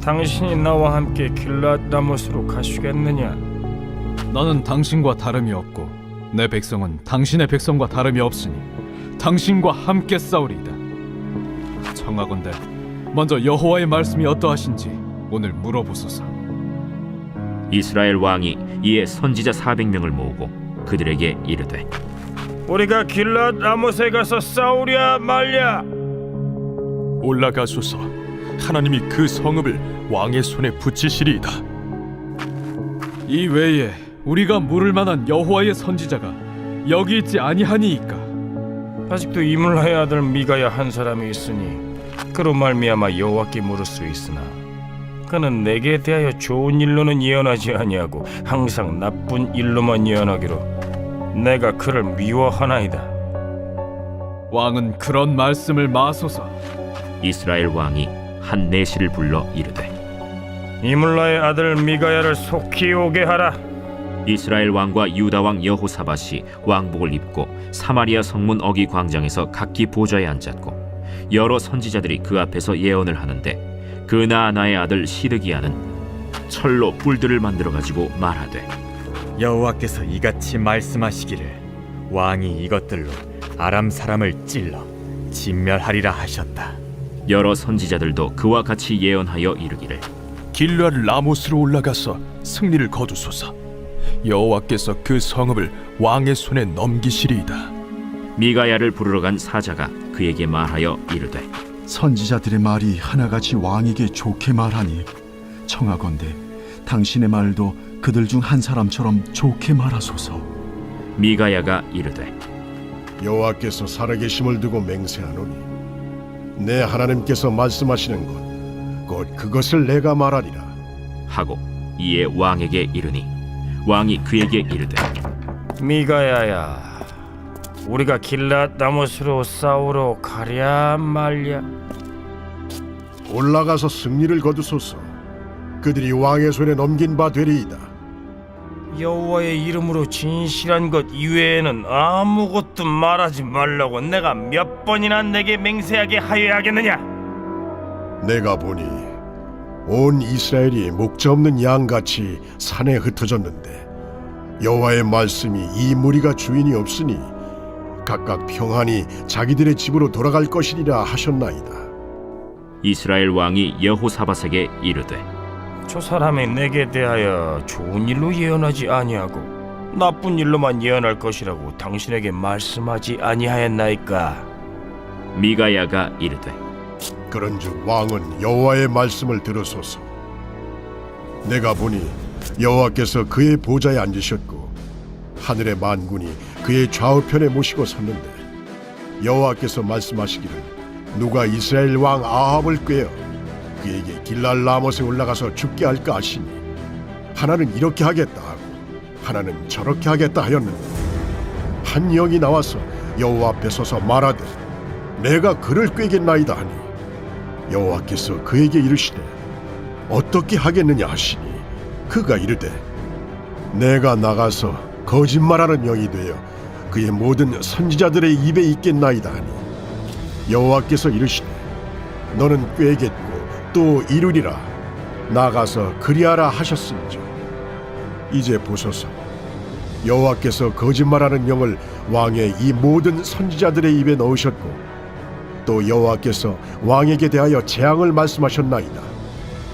당신이 나와 함께 길르앗 라못으로 가시겠느냐? 나는 당신과 다름이 없고 내 백성은 당신의 백성과 다름이 없으니 당신과 함께 싸우리이다. 청하건대 먼저 여호와의 말씀이 어떠하신지 오늘 물어보소서. 이스라엘 왕이 이에 선지자 400명을 모으고 그들에게 이르되 우리가 길르앗 라못에 가서 싸우랴 말랴? 올라가소서. 하나님이 그 성읍을 왕의 손에 붙이시리이다. 이 외에 우리가 물을 만한 여호와의 선지자가 여기 있지 아니하니이까? 아직도 이물라의 아들 미가야 한 사람이 있으니 그로 말미암아 여호와께 물을 수 있으나 그는 내게 대하여 좋은 일로는 예언하지 아니하고 항상 나쁜 일로만 예언하기로 내가 그를 미워하나이다. 왕은 그런 말씀을 마소서. 이스라엘 왕이 한 내시를 불러 이르되 이물라의 아들 미가야를 속히 오게 하라. 이스라엘 왕과 유다 왕 여호사밧이 왕복을 입고 사마리아 성문 어기 광장에서 각기 보좌에 앉았고 여러 선지자들이 그 앞에서 예언을 하는데 그 나아나의 아들 시드기야는 철로 뿔들을 만들어 가지고 말하되 여호와께서 이같이 말씀하시기를 왕이 이것들로 아람 사람을 찔러 진멸하리라 하셨다. 여러 선지자들도 그와 같이 예언하여 이르기를 길르앗 라못으로 올라가서 승리를 거두소서. 여호와께서 그 성읍을 왕의 손에 넘기시리이다. 미가야를 부르러 간 사자가 그에게 말하여 이르되 선지자들의 말이 하나같이 왕에게 좋게 말하니 청하건대 당신의 말도 그들 중 한 사람처럼 좋게 말하소서. 미가야가 이르되 여호와께서 살아계심을 두고 맹세하노니 내 하나님께서 말씀하시는 것 곧 그것을 내가 말하리라 하고 이에 왕에게 이르니 왕이 그에게 이르되 미가야야, 우리가 길랏 라못으로 싸우러 가랴 말랴? 올라가서 승리를 거두소서. 그들이 왕의 손에 넘긴 바 되리이다. 여호와의 이름으로 진실한 것 이외에는 아무것도 말하지 말라고 내가 몇 번이나 내게 맹세하게 하여야 하겠느냐? 내가 보니 온 이스라엘이 목자 없는 양같이 산에 흩어졌는데 여호와의 말씀이 이 무리가 주인이 없으니 각각 평안히 자기들의 집으로 돌아갈 것이리라 하셨나이다. 이스라엘 왕이 여호사밧에게 이르되 저 사람이 내게 대하여 좋은 일로 예언하지 아니하고 나쁜 일로만 예언할 것이라고 당신에게 말씀하지 아니하였나이까? 미가야가 이르되 그런즉 왕은 여호와의 말씀을 들으소서. 내가 보니 여호와께서 그의 보좌에 앉으셨고 하늘의 만군이 그의 좌우편에 모시고 섰는데 여호와께서 말씀하시기를 누가 이스라엘 왕 아합을 꾀어 그에게 길랄 라못에 올라가서 죽게 할까 하시니 하나는 이렇게 하겠다 하고 하나는 저렇게 하겠다 하였는데 한 영이 나와서 여호와 앞에 서서 말하되 내가 그를 꾀겠나이다 하니 여호와께서 그에게 이르시되 어떻게 하겠느냐 하시니 그가 이르되 내가 나가서 거짓말하는 영이 되어 그의 모든 선지자들의 입에 있겠나이다 하니 여호와께서 이르시되 너는 꾀겠고 또 이루리라 나가서 그리하라 하셨음즉 이제 보소서 여호와께서 거짓말하는 영을 왕의 이 모든 선지자들의 입에 넣으셨고 또 여호와께서 왕에게 대하여 재앙을 말씀하셨나이다.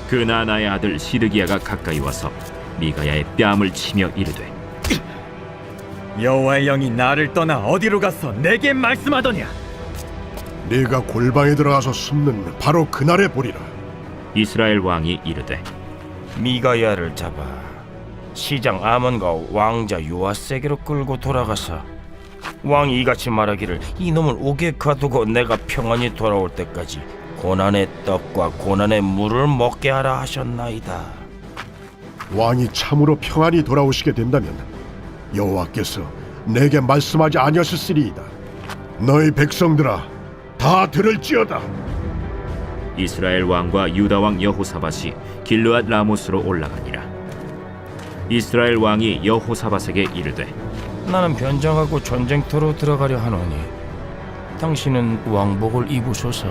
그 나나의 아들 시드기야가 가까이 와서 미가야의 뺨을 치며 이르되 여호와의 영이 나를 떠나 어디로 가서 내게 말씀하더냐? 네가 골방에 들어가서 숨는 바로 그날에 보리라. 이스라엘 왕이 이르되 미가야를 잡아 시장 아몬과 왕자 요아세게로 끌고 돌아가서 왕이 이같이 말하기를 이놈을 옥에 가두고 내가 평안히 돌아올 때까지 고난의 떡과 고난의 물을 먹게 하라 하셨나이다. 왕이 참으로 평안히 돌아오시게 된다면 여호와께서 내게 말씀하지 아니하셨으리이다. 너희 백성들아 다 들을지어다. 이스라엘 왕과 유다 왕 여호사밧이 길르앗 라못으로 올라가니라. 이스라엘 왕이 여호사밧에게 이르되 나는 변장하고 전쟁터로 들어가려 하노니 당신은 왕복을 입으소서.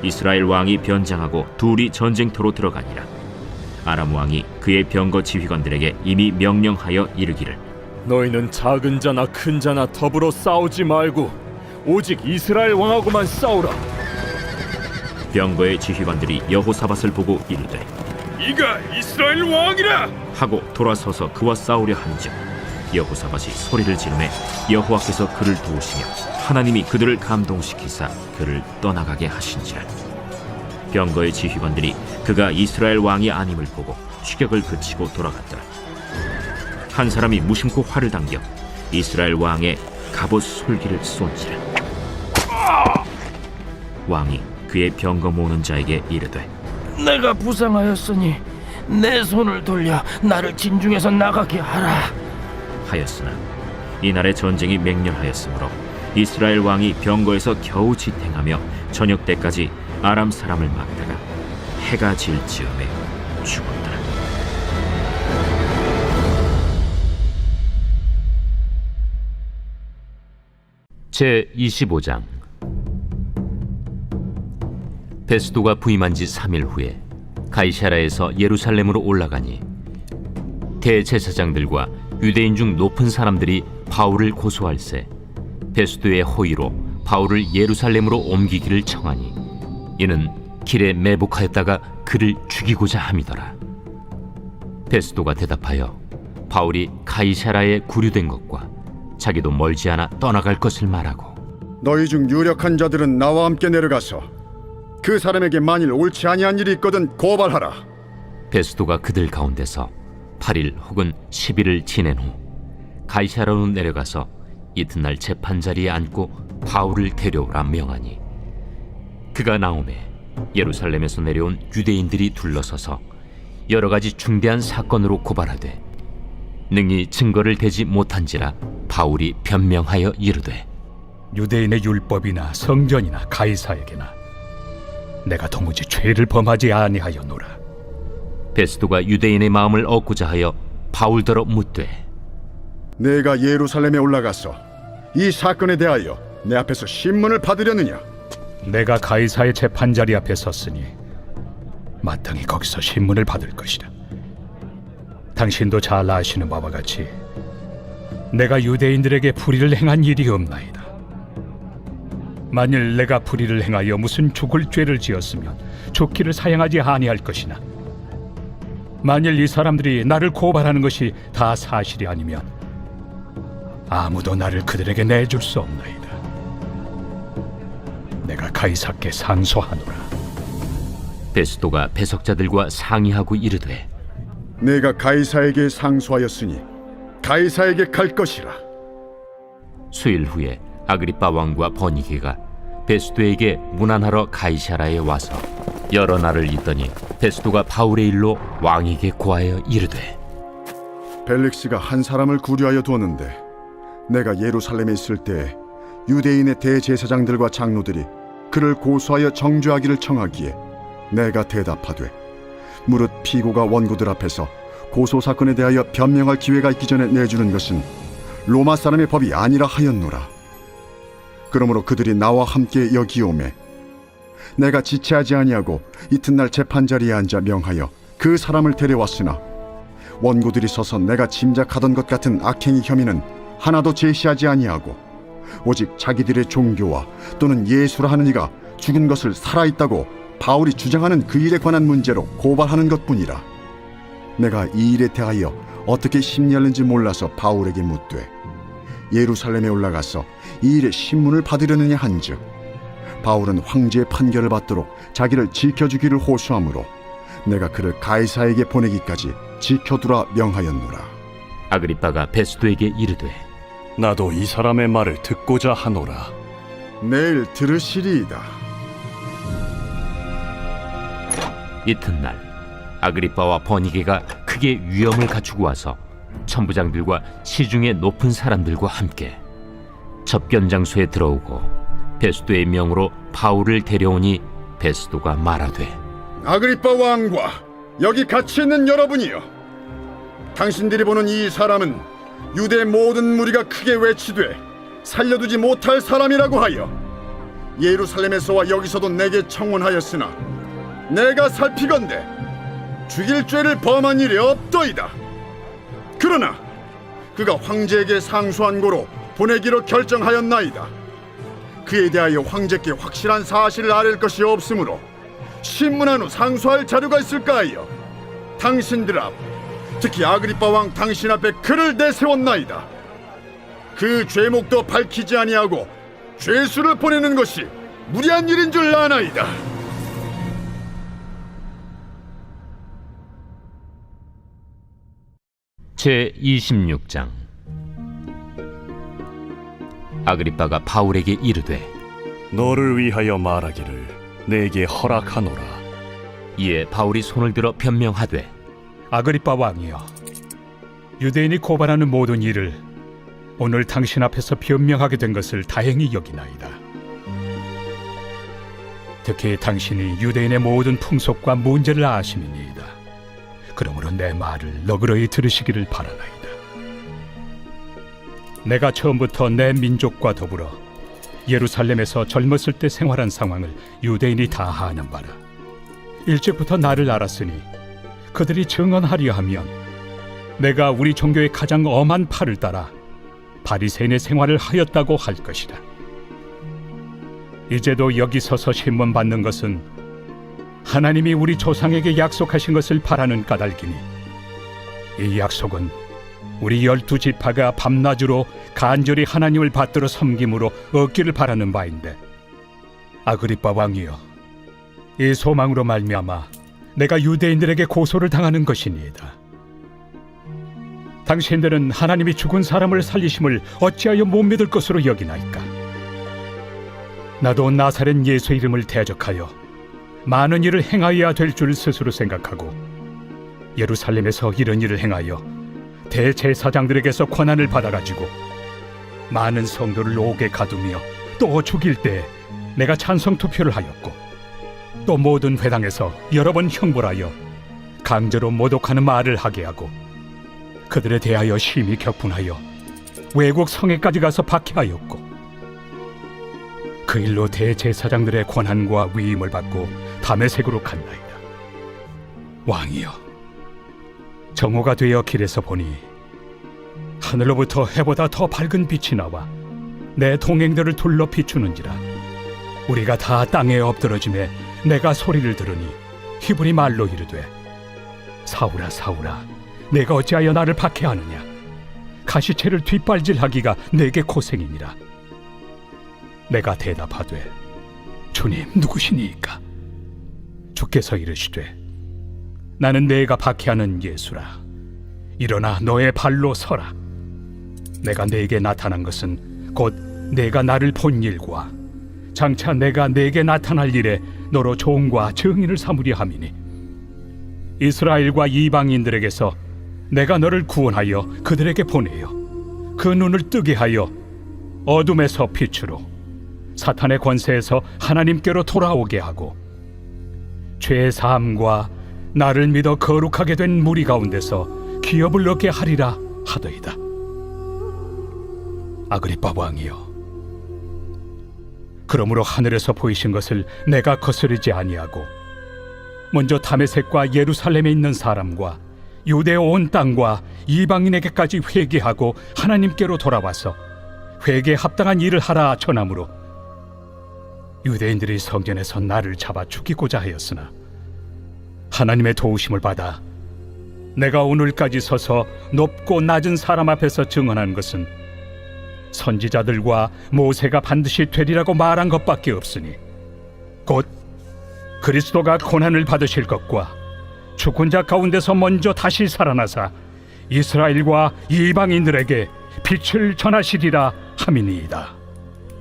이스라엘 왕이 변장하고 둘이 전쟁터로 들어가니라. 아람 왕이 그의 병거 지휘관들에게 이미 명령하여 이르기를 너희는 작은 자나 큰 자나 더불어 싸우지 말고 오직 이스라엘 왕하고만 싸우라. 병거의 지휘관들이 여호사밧을 보고 이르되 이가 이스라엘 왕이라 하고 돌아서서 그와 싸우려 한즉 여호사밧이 소리를 지르매 여호와께서 그를 도우시며 하나님이 그들을 감동시키사 그를 떠나가게 하신지라. 병거의 지휘관들이 그가 이스라엘 왕이 아님을 보고 추격을 그치고 돌아갔더라. 한 사람이 무심코 활을 당겨 이스라엘 왕의 갑옷 솔기를 쏜지라. 왕이 그의 병거 모는 자에게 이르되 내가 부상하였으니 내 손을 돌려 나를 진중에서 나가게 하라 하였으나 이날에 전쟁이 맹렬하였으므로 이스라엘 왕이 병거에서 겨우 지탱하며 저녁 때까지 아람 사람을 막다가 해가 질 즈음에 죽었더라. 제 25장. 베스도가 부임한 지 3일 후에 가이사랴에서 예루살렘으로 올라가니 대제사장들과 유대인 중 높은 사람들이 바울을 고소할세 베스도의 호의로 바울을 예루살렘으로 옮기기를 청하니 이는 길에 매복하였다가 그를 죽이고자 함이더라. 베스도가 대답하여 바울이 가이사랴에 구류된 것과 자기도 멀지 않아 떠나갈 것을 말하고 너희 중 유력한 자들은 나와 함께 내려가서 그 사람에게 만일 옳지 아니한 일이 있거든 고발하라. 베스도가 그들 가운데서 8일 혹은 10일을 지낸 후 가이사라로 내려가서 이튿날 재판자리에 앉고 바울을 데려오라 명하니, 그가 나오매 예루살렘에서 내려온 유대인들이 둘러서서 여러 가지 중대한 사건으로 고발하되 능히 증거를 대지 못한지라 바울이 변명하여 이르되, 유대인의 율법이나 성전이나 가이사에게나 내가 도무지 죄를 범하지 아니하였노라. 베스도가 유대인의 마음을 얻고자 하여 바울더러 묻되, 내가 예루살렘에 올라가서 이 사건에 대하여 내 앞에서 신문을 받으려느냐? 내가 가이사의 재판자리 앞에 섰으니 마땅히 거기서 신문을 받을 것이다. 당신도 잘 아시는 바와 같이 내가 유대인들에게 불의를 행한 일이 없나이다. 만일 내가 불의를 행하여 무슨 죽을 죄를 지었으면 죽기를 사양하지 아니할 것이나, 만일 이 사람들이 나를 고발하는 것이 다 사실이 아니면 아무도 나를 그들에게 내줄 수 없나이다. 내가 가이사께 상소하노라. 베스도가 배석자들과 상의하고 이르되, 내가 가이사에게 상소하였으니 가이사에게 갈 것이라. 수일 후에 아그리빠 왕과 버니게가 베스도에게 문안하러 가이사라에 와서 여러 날을 있더니 베스도가 바울의 일로 왕에게 고하여 이르되, 벨릭스가 한 사람을 구류하여 두었는데 내가 예루살렘에 있을 때 유대인의 대제사장들과 장로들이 그를 고소하여 정죄하기를 청하기에 내가 대답하되, 무릇 피고가 원고들 앞에서 고소 사건에 대하여 변명할 기회가 있기 전에 내주는 것은 로마 사람의 법이 아니라 하였노라. 그러므로 그들이 나와 함께 여기 오매 내가 지체하지 아니하고 이튿날 재판자리에 앉아 명하여 그 사람을 데려왔으나, 원고들이 서서 내가 짐작하던 것 같은 악행의 혐의는 하나도 제시하지 아니하고 오직 자기들의 종교와 또는 예수라 하는 이가 죽은 것을 살아있다고 바울이 주장하는 그 일에 관한 문제로 고발하는 것뿐이라. 내가 이 일에 대하여 어떻게 심리하는지 몰라서 바울에게 묻되, 예루살렘에 올라가서 이 일에 신문을 받으려느냐 한즉, 바울은 황제의 판결을 받도록 자기를 지켜주기를 호소하므로 내가 그를 가이사에게 보내기까지 지켜두라 명하였노라. 아그리빠가 베스도에게 이르되, 나도 이 사람의 말을 듣고자 하노라. 내일 들으시리이다. 이튿날 아그리빠와 버니게가 크게 위엄을 갖추고 와서 천부장들과 시중의 높은 사람들과 함께 접견장소에 들어오고 베스도의 명으로 바울을 데려오니, 베스도가 말하되, 아그리빠 왕과 여기 같이 있는 여러분이여, 당신들이 보는 이 사람은 유대 모든 무리가 크게 외치되 살려두지 못할 사람이라고 하여 예루살렘에서와 여기서도 내게 청원하였으나 내가 살피건대 죽일 죄를 범한 일이 없더이다. 그러나 그가 황제에게 상소한 고로 보내기로 결정하였나이다. 그에 대하여 황제께 확실한 사실을 아랠 것이 없으므로 신문한 후 상소할 자료가 있을까 하여 당신들 앞, 특히 아그리빠 왕 당신 앞에 그를 내세웠나이다. 그 죄목도 밝히지 아니하고 죄수를 보내는 것이 무리한 일인 줄 아나이다. 제26장. 아그리빠가 바울에게 이르되, 너를 위하여 말하기를 내게 허락하노라. 이에 바울이 손을 들어 변명하되, 아그리빠 왕이여, 유대인이 고발하는 모든 일을 오늘 당신 앞에서 변명하게 된 것을 다행히 여기나이다. 특히 당신이 유대인의 모든 풍속과 문제를 아시느니이다. 그러므로 내 말을 너그러이 들으시기를 바라나이다. 내가 처음부터 내 민족과 더불어 예루살렘에서 젊었을 때 생활한 상황을 유대인이 다 아는 바라. 일찍부터 나를 알았으니 그들이 증언하려 하면 내가 우리 종교의 가장 엄한 팔을 따라 바리새인의 생활을 하였다고 할 것이다. 이제도 여기 서서 신문 받는 것은 하나님이 우리 조상에게 약속하신 것을 바라는 까닭이니, 이 약속은 우리 12지파가 밤낮으로 간절히 하나님을 받들어 섬김으로 얻기를 바라는 바인데, 아그리빠 왕이여, 이 소망으로 말미암아 내가 유대인들에게 고소를 당하는 것이니이다. 당신들은 하나님이 죽은 사람을 살리심을 어찌하여 못 믿을 것으로 여기나이까? 나도 나사렛 예수 이름을 대적하여 많은 일을 행하여야 될 줄 스스로 생각하고 예루살렘에서 이런 일을 행하여 대제사장들에게서 권한을 받아가지고 많은 성도를 옥에 가두며 또 죽일 때 내가 찬성 투표를 하였고 또 모든 회당에서 여러 번 형벌하여 강제로 모독하는 말을 하게 하고 그들에 대하여 심히 격분하여 외국 성에까지 가서 박해하였고 그 일로 대제사장들의 권한과 위임을 받고 다메섹으로 갔나이다. 왕이여, 정오가 되어 길에서 보니 하늘로부터 해보다 더 밝은 빛이 나와 내 동행들을 둘러 비추는지라. 우리가 다 땅에 엎드러짐에 내가 소리를 들으니 히브리 말로 이르되, 사울아 사울아, 내가 어찌하여 나를 박해하느냐? 가시채를 뒷발질하기가 내게 고생이니라. 내가 대답하되, 주님 누구시니이까? 주께서 이르시되, 나는 내가 박해하는 예수라. 일어나 너의 발로 서라. 내가 네게 나타난 것은 곧 내가 나를 본 일과 장차 내가 네게 나타날 일에 너로 종과 증인을 삼으려 함이니, 이스라엘과 이방인들에게서 내가 너를 구원하여 그들에게 보내어 그 눈을 뜨게 하여 어둠에서 빛으로, 사탄의 권세에서 하나님께로 돌아오게 하고, 죄 사함과 나를 믿어 거룩하게 된 무리 가운데서 기업을 얻게 하리라 하더이다. 아그리빠 왕이여, 그러므로 하늘에서 보이신 것을 내가 거스르지 아니하고 먼저 다메섹과 예루살렘에 있는 사람과 유대 온 땅과 이방인에게까지 회개하고 하나님께로 돌아와서 회개에 합당한 일을 하라 전함으로 유대인들이 성전에서 나를 잡아 죽이고자 하였으나 하나님의 도우심을 받아 내가 오늘까지 서서 높고 낮은 사람 앞에서 증언한 것은 선지자들과 모세가 반드시 되리라고 말한 것밖에 없으니, 곧 그리스도가 고난을 받으실 것과 죽은 자 가운데서 먼저 다시 살아나사 이스라엘과 이방인들에게 빛을 전하시리라 함이니이다.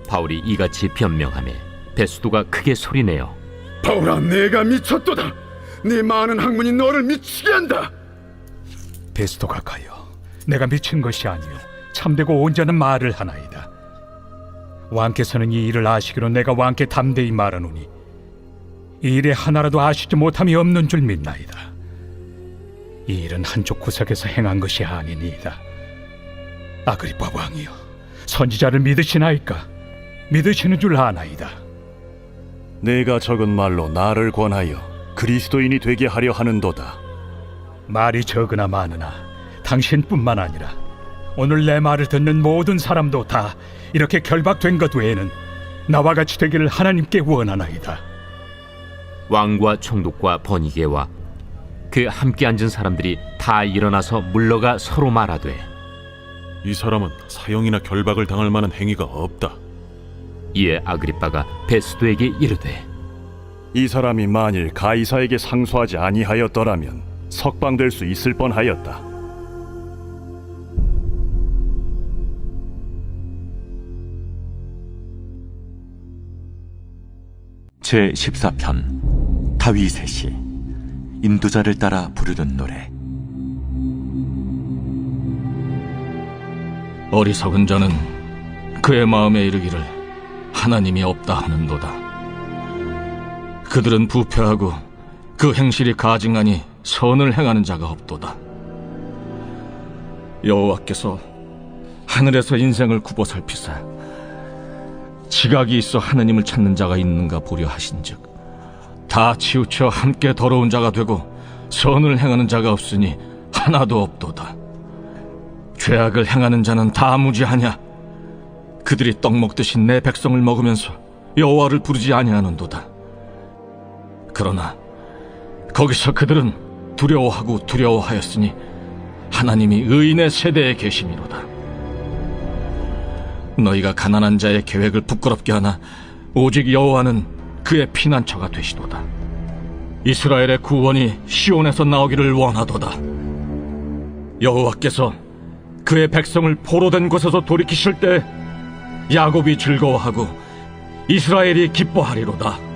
바울이 이같이 변명하며 베스도가 크게 소리내어, 바울아, 내가 미쳤도다. 네 많은 학문이 너를 미치게 한다. 베스도가 가여, 내가 미친 것이 아니요 참되고 온전한 말을 하나이다. 왕께서는 이 일을 아시기로 내가 왕께 담대히 말하노니 이 일에 하나라도 아시지 못함이 없는 줄 믿나이다. 이 일은 한쪽 구석에서 행한 것이 아니니이다. 아그리빠 왕이여, 선지자를 믿으시나이까? 믿으시는 줄 아나이다. 내가 적은 말로 나를 권하여 그리스도인이 되게 하려 하는도다. 말이 적으나 많으나 당신뿐만 아니라 오늘 내 말을 듣는 모든 사람도 다 이렇게 결박된 것 외에는 나와 같이 되기를 하나님께 원하나이다. 왕과 총독과 버니게와 그 함께 앉은 사람들이 다 일어나서 물러가 서로 말하되, 이 사람은 사형이나 결박을 당할 만한 행위가 없다. 이에 아그리빠가 베스도에게 이르되, 이 사람이 만일 가이사에게 상소하지 아니하였더라면 석방될 수 있을 뻔하였다. 제14편 다윗의 시. 인도자를 따라 부르는 노래. 어리석은 자는 그의 마음에 이르기를 하나님이 없다 하는도다. 그들은 부패하고 그 행실이 가증하니 선을 행하는 자가 없도다. 여호와께서 하늘에서 인생을 굽어 살피사 지각이 있어 하나님을 찾는 자가 있는가 보려 하신즉 다 치우쳐 함께 더러운 자가 되고 선을 행하는 자가 없으니 하나도 없도다. 죄악을 행하는 자는 다 무지하냐? 그들이 떡 먹듯이 내 백성을 먹으면서 여호와를 부르지 아니하는도다. 그러나 거기서 그들은 두려워하고 두려워하였으니 하나님이 의인의 세대에 계심이로다. 너희가 가난한 자의 계획을 부끄럽게 하나 오직 여호와는 그의 피난처가 되시도다. 이스라엘의 구원이 시온에서 나오기를 원하도다. 여호와께서 그의 백성을 포로된 곳에서 돌이키실 때 야곱이 즐거워하고 이스라엘이 기뻐하리로다.